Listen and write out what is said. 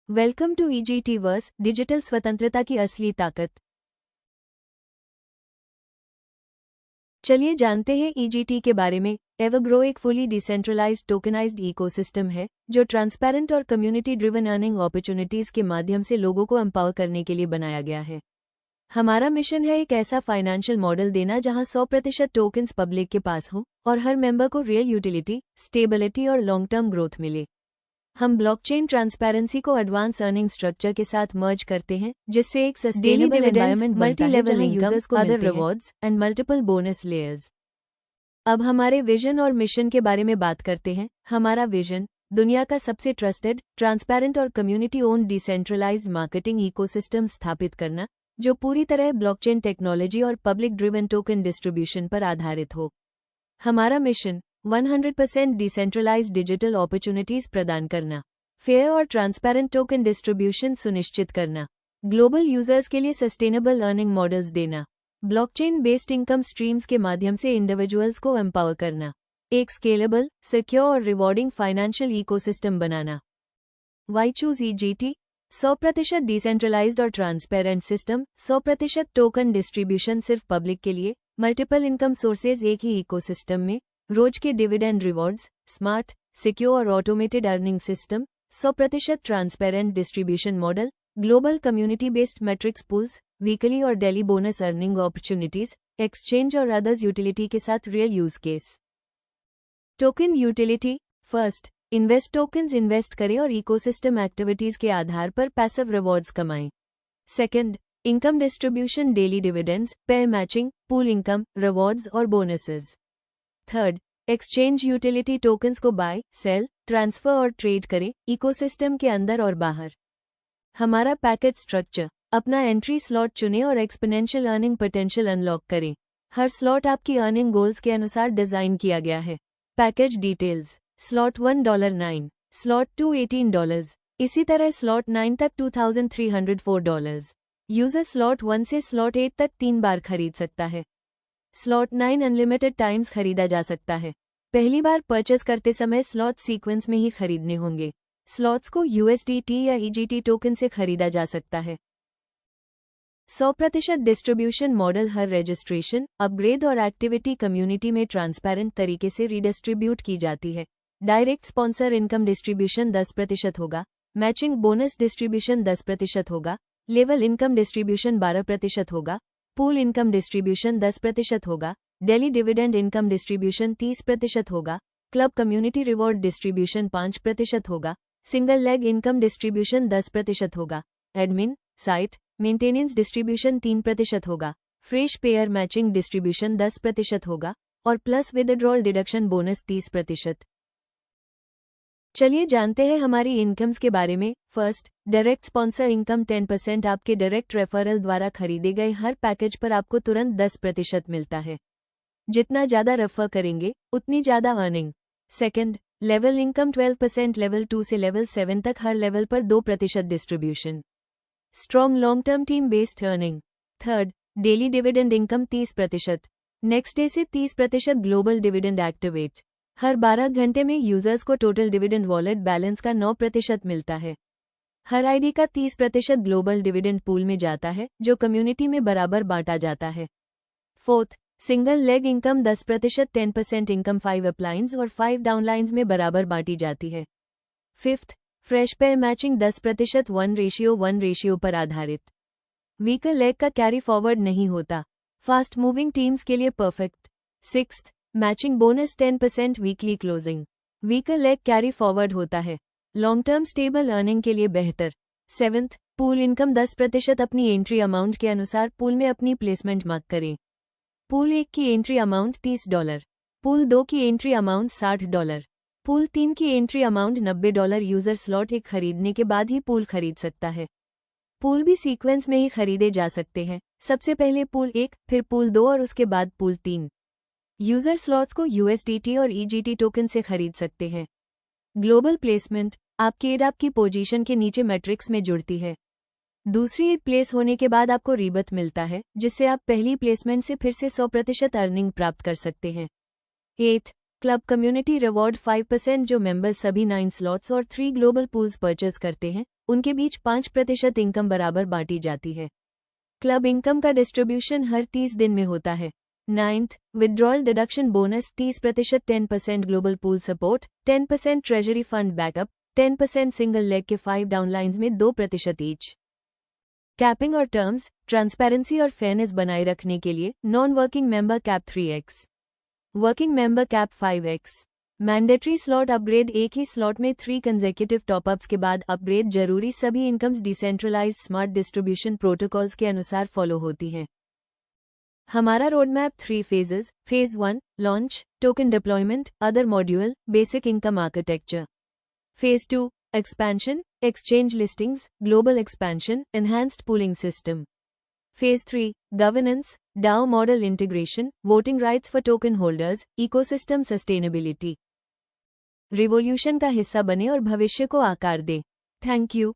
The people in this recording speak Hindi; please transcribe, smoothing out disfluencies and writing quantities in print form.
वेलकम टू ईजीटीवर्स, डिजिटल स्वतंत्रता की असली ताकत। चलिए जानते हैं ईजीटी के बारे में। एवरग्रो एक फुली डिसेंट्रलाइज्ड टोकनाइज्ड इकोसिस्टम है जो ट्रांसपेरेंट और कम्युनिटी ड्रिवन अर्निंग अपॉर्चुनिटीज के माध्यम से लोगों को एम्पावर करने के लिए बनाया गया है। हमारा मिशन है एक ऐसा फाइनेंशियल मॉडल देना जहां 100% टोकन्स पब्लिक के पास हो और हर मेंबर को रियल यूटिलिटी, स्टेबिलिटी और लॉन्ग टर्म ग्रोथ मिले। हम ब्लॉकचेन ट्रांसपेरेंसी को एडवांस अर्निंग स्ट्रक्चर के साथ मर्ज करते हैं, जिससे एक sustainable environment multi level users को other rewards and multiple bonus layers. अब हमारे विजन और मिशन के बारे में बात करते हैं। हमारा विजन दुनिया का सबसे ट्रस्टेड, ट्रांसपेरेंट और community owned decentralised marketing ecosystem स्थापित करना, जो पूरी तरह ब्लॉकचेन टेक्नोलॉजी और पब्लिक ड्रिवन टोकन डिस्ट्रीब्यूशन पर आधारित हो। हमारा मिशन 100% डिसेंट्रलाइज्ड डिजिटल अपॉर्चुनिटीज प्रदान करना, फेयर और ट्रांसपेरेंट टोकन डिस्ट्रीब्यूशन सुनिश्चित करना, ग्लोबल यूजर्स के लिए सस्टेनेबल अर्निंग मॉडल्स देना, ब्लॉकचेन बेस्ड इनकम स्ट्रीम्स के माध्यम से इंडिविजुअल्स को एम्पावर करना, एक स्केलेबल, सिक्योर और रिवॉर्डिंग फाइनेंशियल इकोसिस्टम बनाना। Why choose EGT? 100% डिसेंट्रलाइज्ड और ट्रांसपेरेंट सिस्टम, 100% टोकन डिस्ट्रीब्यूशन सिर्फ पब्लिक के लिए, मल्टीपल इनकम सोर्सेज एक ही इकोसिस्टम में, रोज के डिविडेंड रिवॉर्ड्स, स्मार्ट, सिक्योर और automated earning system, 100% transparent distribution model, global community based matrix pools, weekly और daily bonus earning opportunities, exchange और अदर्स यूटिलिटी के साथ real use case. Token utility. First, invest tokens invest करें और इकोसिस्टम एक्टिविटीज के आधार पर पैसिव रिवॉर्ड्स कमाएं। Second, income distribution, daily dividends, pair matching, pool income, rewards और bonuses. Third, exchange utility tokens को बाय, सेल, ट्रांसफर और ट्रेड करें, इकोसिस्टम के अंदर और बाहर। हमारा पैकेज स्ट्रक्चर, अपना एंट्री स्लॉट चुनें और एक्सपोनेंशियल अर्निंग पोटेंशियल अनलॉक करें। हर स्लॉट आपकी अर्निंग गोल्स के अनुसार डिजाइन किया गया है। पैकेज डिटेल्स, स्लॉट $1 स्लॉट $2 $18, इसी तरह स्लॉट 9 तक $2304। यूजर स्लॉट 1 से स्लॉट 8 तक 3 बार खरीद सकता है। स्लॉट 9 अनलिमिटेड टाइम्स खरीदा जा सकता है। पहली बार परचेस करते समय स्लॉट सीक्वेंस में ही खरीदने होंगे। स्लॉट्स को USDT या EGT टोकन से खरीदा जा सकता है। 100% डिस्ट्रीब्यूशन मॉडल, हर रजिस्ट्रेशन, अपग्रेड और एक्टिविटी कम्युनिटी में ट्रांसपेरेंट तरीके से रीडिस्ट्रीब्यूट की जाती है। डायरेक्ट स्पॉन्सर इनकम डिस्ट्रीब्यूशन 10% होगा, मैचिंग बोनस डिस्ट्रीब्यूशन 10% होगा, लेवल इनकम डिस्ट्रीब्यूशन 12% होगा, पूल इनकम डिस्ट्रीब्यूशन 10% होगा, डेली डिविडेंड इनकम डिस्ट्रीब्यूशन 30% होगा, क्लब कम्युनिटी रिवॉर्ड डिस्ट्रीब्यूशन 5% होगा, सिंगल लेग इनकम डिस्ट्रीब्यूशन 10% होगा, एडमिन, साइट, मेंटेनेंस डिस्ट्रीब्यूशन 3% होगा, फ्रेश पेयर मैचिंग डिस्ट्रीब्यूशन 10% होगा और प्लस विदड्रॉल डिडक्शन बोनस 30%। चलिए जानते हैं हमारी इनकम्स के बारे में। First, direct sponsor income 10%। आपके डायरेक्ट रेफरल द्वारा खरीदे गए हर पैकेज पर आपको तुरंत 10% मिलता है। जितना ज्यादा रेफर करेंगे उतनी ज्यादा earning. Second, level income 12%। Level 2 से लेवल 7 तक हर लेवल पर 2% distribution. Strong long term team based earning. Third, daily dividend income 30%। Next day से 30% ग्लोबल डिविडेंड एक्टिवेट। हर 12 घंटे में यूजर्स को टोटल डिविडेंड वॉलेट बैलेंस का 9% मिलता है। हर आईडी का 30% ग्लोबल डिविडेंड पूल में जाता है, जो कम्युनिटी में बराबर बांटा जाता है। Fourth, single leg income 10%। 10% income 5 अपलाइंस और 5 डाउनलाइंस में बराबर बांटी जाती है। Fifth, fresh pair matching 10%। 1:1 पर आधारित। वीकर लेग का कैरी फॉरवर्ड नहीं होता। फास्ट मूविंग टीम्स के लिए perfect. Sixth, matching bonus 10%। Weekly closing. Weaker leg carry forward होता है। लॉन्ग टर्म स्टेबल अर्निंग के लिए बेहतर। Seventh, pool income 10%। अपनी एंट्री अमाउंट के अनुसार पूल में अपनी प्लेसमेंट मार्क करें। पूल 1 की एंट्री अमाउंट $30, पूल 2 की एंट्री अमाउंट $60, पूल 3 की एंट्री अमाउंट $90। यूजर स्लॉट 1 खरीदने के बाद ही पूल खरीद सकता है। पूल भी सीक्वेंस में ही खरीदे जा सकते हैं। सबसे पहले पूल 1, फिर पूल 2 और उसके बाद पूल 3। यूजर स्लॉट्स को USDT और EGT टोकन से खरीद सकते हैं। ग्लोबल प्लेसमेंट, आपकी एड आपकी पोजीशन के नीचे मैट्रिक्स में जुड़ती है। दूसरी एड प्लेस होने के बाद आपको रीबत मिलता है, जिससे आप पहली प्लेसमेंट से फिर से 100% अर्निंग प्राप्त कर सकते हैं। एथ, क्लब कम्युनिटी रिवॉर्ड 5% जो मेंबर्स सभी 9 स्लॉट्स और 3 ग्लोबल पूल्स परचेज करते हैं उनके बीच 5% इनकम बराबर बांटी जाती है। क्लब इनकम का डिस्ट्रीब्यूशन हर 30 दिन में होता है। 9th withdrawal deduction bonus 30%, 10% global pool support, 10% treasury fund backup, 10% single leg के 5 डाउनलाइंस में 2% ईच। कैपिंग और टर्म्स, ट्रांसपेरेंसी और फेयरनेस बनाए रखने के लिए non working member cap 3x, working member cap 5x। Mandatory slot upgrade, एक ही स्लॉट में 3 कंसेक्यूटिव टॉपअप्स के बाद अपग्रेड जरूरी, सभी incomes decentralised smart distribution protocols के अनुसार फॉलो होती हैं। हमारा road map 3 phases. Phase 1 launch, token deployment, other module, basic income architecture. Phase 2 expansion, exchange listings, global expansion, enhanced pooling system. Phase 3 governance, DAO model integration, voting rights for token holders, ecosystem sustainability. Revolution का हिस्सा बने और भविष्य को आकार दें। Thank you.